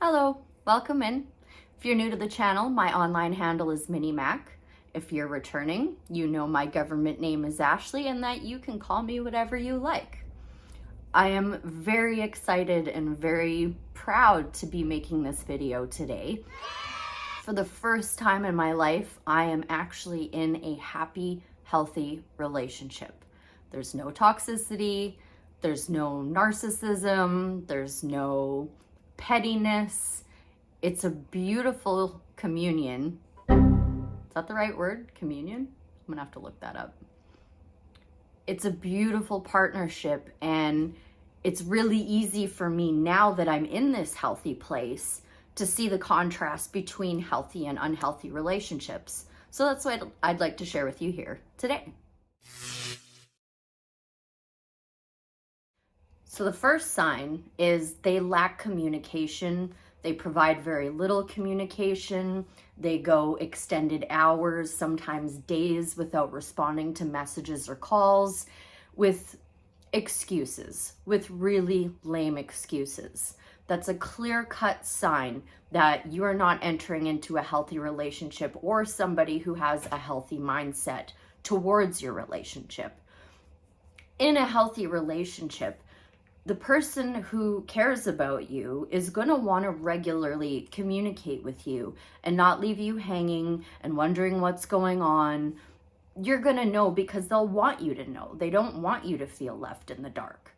Hello, welcome in. If you're new to the channel, my online handle is MiniMac. If you're returning, you know my government name is Ashley and that you can call me whatever you like. I am very excited and very proud to be making this video today. For the first time in my life, I am actually in a happy, healthy relationship. There's no toxicity, there's no narcissism, there's no pettiness. It's a beautiful communion. Is that the right word? Communion? I'm gonna have to look that up. It's a beautiful partnership, and it's really easy for me now that I'm in this healthy place to see the contrast between healthy and unhealthy relationships. So that's what I'd like to share with you here today. So the first sign is they lack communication. They provide very little communication. They go extended hours, sometimes days, without responding to messages or calls, with excuses, with really lame excuses. That's a clear-cut sign that you are not entering into a healthy relationship or somebody who has a healthy mindset towards your relationship. In a healthy relationship, the person who cares about you is going to want to regularly communicate with you and not leave you hanging and wondering what's going on. You're going to know because they'll want you to know. They don't want you to feel left in the dark.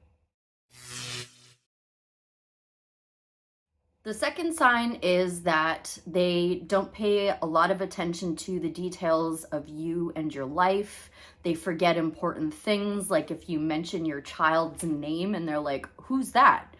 The second sign is that they don't pay a lot of attention to the details of you and your life. They forget important things, like if you mention your child's name and they're like, "Who's that?"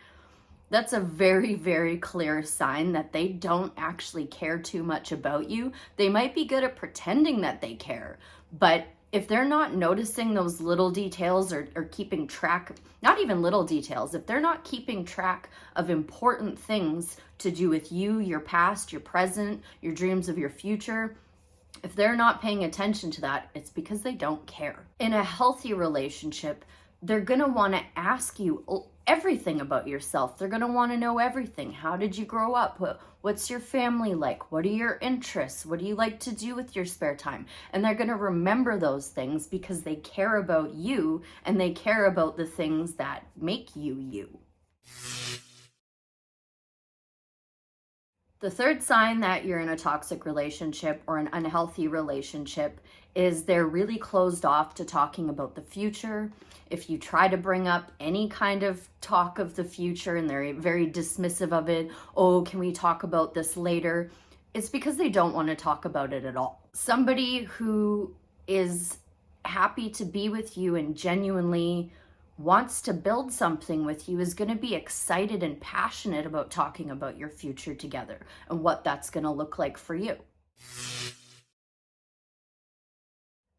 That's a very, very clear sign that they don't actually care too much about you. They might be good at pretending that they care, but if they're not noticing those little details or keeping track, not even little details, if they're not keeping track of important things to do with you, your past, your present, your dreams of your future, if they're not paying attention to that, it's because they don't care. In a healthy relationship, they're gonna wanna ask you everything about yourself. They're gonna wanna know everything. How did you grow up? What's your family like? What are your interests? What do you like to do with your spare time? And they're gonna remember those things because they care about you and they care about the things that make you you. The third sign that you're in a toxic relationship or an unhealthy relationship is they're really closed off to talking about the future. If you try to bring up any kind of talk of the future and they're very dismissive of it, "Oh, can we talk about this later?" It's because they don't want to talk about it at all. Somebody who is happy to be with you and genuinely wants to build something with you is going to be excited and passionate about talking about your future together and what that's going to look like for you.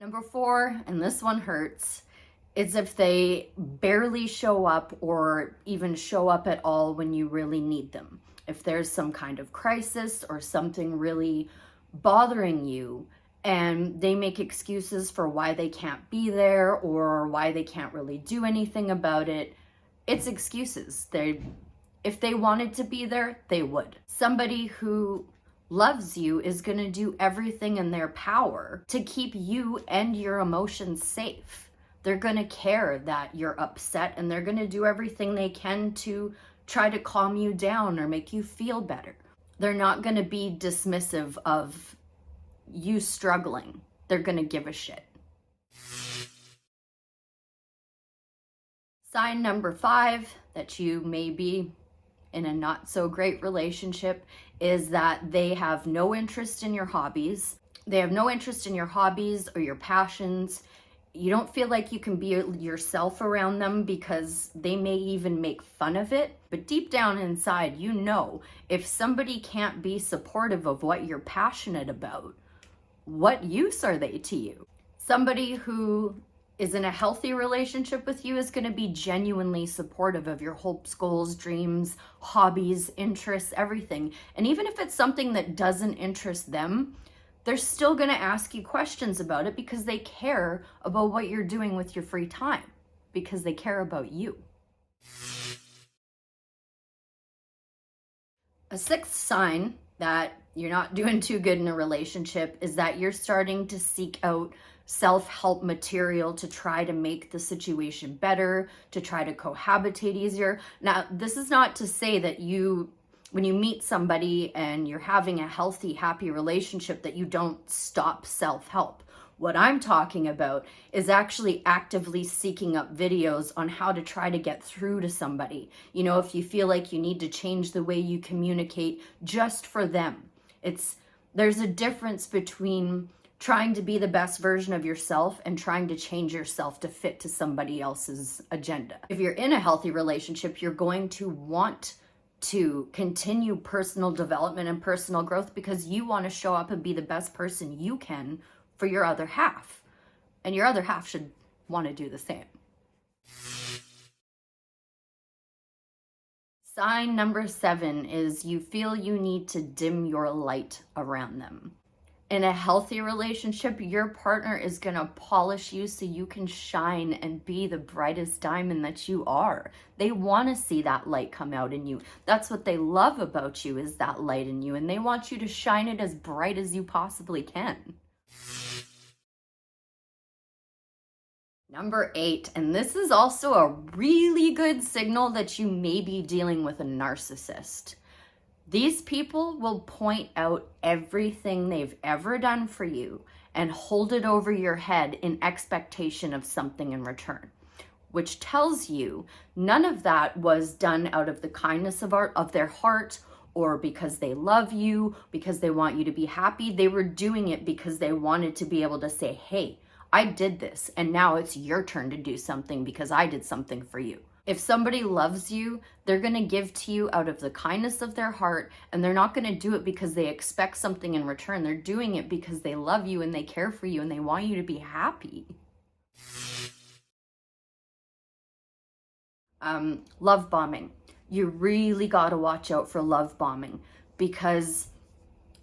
Number 4, and this one hurts, is if they barely show up or even show up at all when you really need them. If there's some kind of crisis or something really bothering you, and they make excuses for why they can't be there or why they can't really do anything about it, it's excuses. If they wanted to be there, they would. Somebody who loves you is going to do everything in their power to keep you and your emotions safe. They're going to care that you're upset, and they're going to do everything they can to try to calm you down or make you feel better. They're not going to be dismissive of you struggling. They're going to give a shit. Sign number 5 that you may be in a not so great relationship is that they have no interest in your hobbies. They have no interest in your hobbies or your passions. You don't feel like you can be yourself around them because they may even make fun of it. But deep down inside, you know, if somebody can't be supportive of what you're passionate about, what use are they to you? Somebody who is in a healthy relationship with you is going to be genuinely supportive of your hopes, goals, dreams, hobbies, interests, everything. And even if it's something that doesn't interest them, they're still going to ask you questions about it because they care about what you're doing with your free time, because they care about you. A sixth sign that you're not doing too good in a relationship is that you're starting to seek out self-help material to try to make the situation better, to try to cohabitate easier. Now, this is not to say that when you meet somebody and you're having a healthy, happy relationship, that you don't stop self-help. What I'm talking about is actually actively seeking up videos on how to try to get through to somebody. You know, if you feel like you need to change the way you communicate just for them. There's a difference between trying to be the best version of yourself and trying to change yourself to fit to somebody else's agenda. If you're in a healthy relationship, you're going to want to continue personal development and personal growth because you want to show up and be the best person you can for your other half. And your other half should want to do the same. Sign number 7 is you feel you need to dim your light around them. In a healthy relationship, your partner is going to polish you so you can shine and be the brightest diamond that you are. They want to see that light come out in you. That's what they love about you, is that light in you, and they want you to shine it as bright as you possibly can. Number 8, and this is also a really good signal that you may be dealing with a narcissist. These people will point out everything they've ever done for you and hold it over your head in expectation of something in return, which tells you none of that was done out of the kindness of their heart or because they love you, because they want you to be happy. They were doing it because they wanted to be able to say, hey, I did this, and now it's your turn to do something because I did something for you. If somebody loves you, they're going to give to you out of the kindness of their heart, and they're not going to do it because they expect something in return. They're doing it because they love you and they care for you and they want you to be happy. Love bombing. You really got to watch out for love bombing because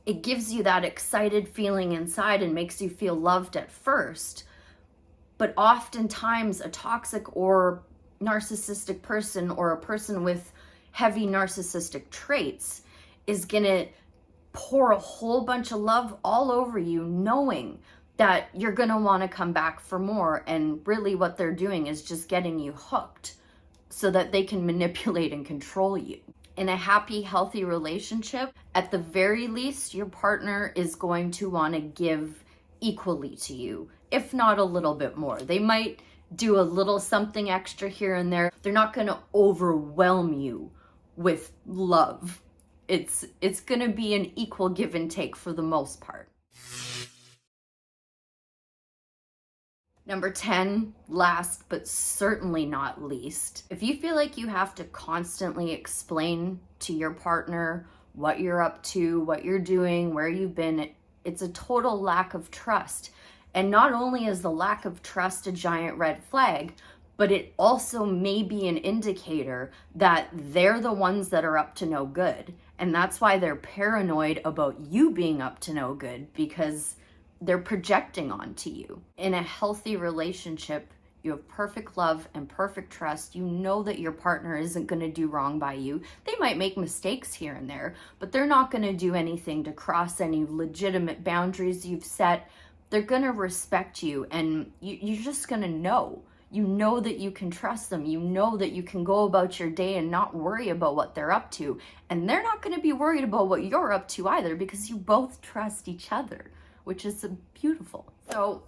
it gives you that excited feeling inside and makes you feel loved at first. But oftentimes a toxic or narcissistic person or a person with heavy narcissistic traits is going to pour a whole bunch of love all over you, knowing that you're going to want to come back for more. And really what they're doing is just getting you hooked so that they can manipulate and control you. In a happy, healthy relationship, at the very least, your partner is going to want to give equally to you, if not a little bit more. They might do a little something extra here and there. They're not going to overwhelm you with love. It's going to be an equal give and take for the most part. Number 10, last but certainly not least, if you feel like you have to constantly explain to your partner what you're up to, what you're doing, where you've been, it's a total lack of trust. And not only is the lack of trust a giant red flag, but it also may be an indicator that they're the ones that are up to no good. And that's why they're paranoid about you being up to no good, because they're projecting onto you. In a healthy relationship, you have perfect love and perfect trust. You know that your partner isn't going to do wrong by you. They might make mistakes here and there, but they're not going to do anything to cross any legitimate boundaries you've set. They're going to respect you, and you're just going to know. You know that you can trust them. You know that you can go about your day and not worry about what they're up to. And they're not going to be worried about what you're up to either, because you both trust each other, which is beautiful. So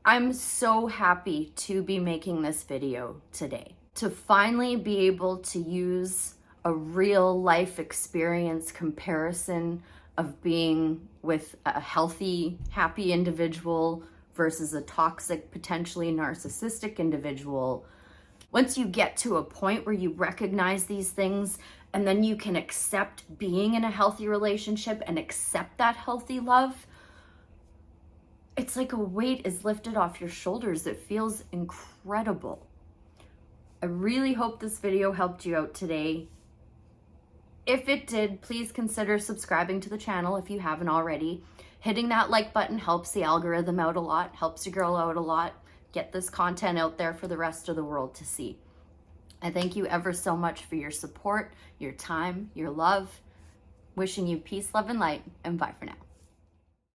I'm so happy to be making this video today, to finally be able to use a real life experience comparison of being with a healthy, happy individual versus a toxic, potentially narcissistic individual. Once you get to a point where you recognize these things, and then you can accept being in a healthy relationship and accept that healthy love, it's like a weight is lifted off your shoulders. It feels incredible. I really hope this video helped you out today. If it did, please consider subscribing to the channel if you haven't already. Hitting that like button helps the algorithm out a lot, helps your girl out a lot, get this content out there for the rest of the world to see. I thank you ever so much for your support, your time, your love. Wishing you peace, love, and light, and bye for now.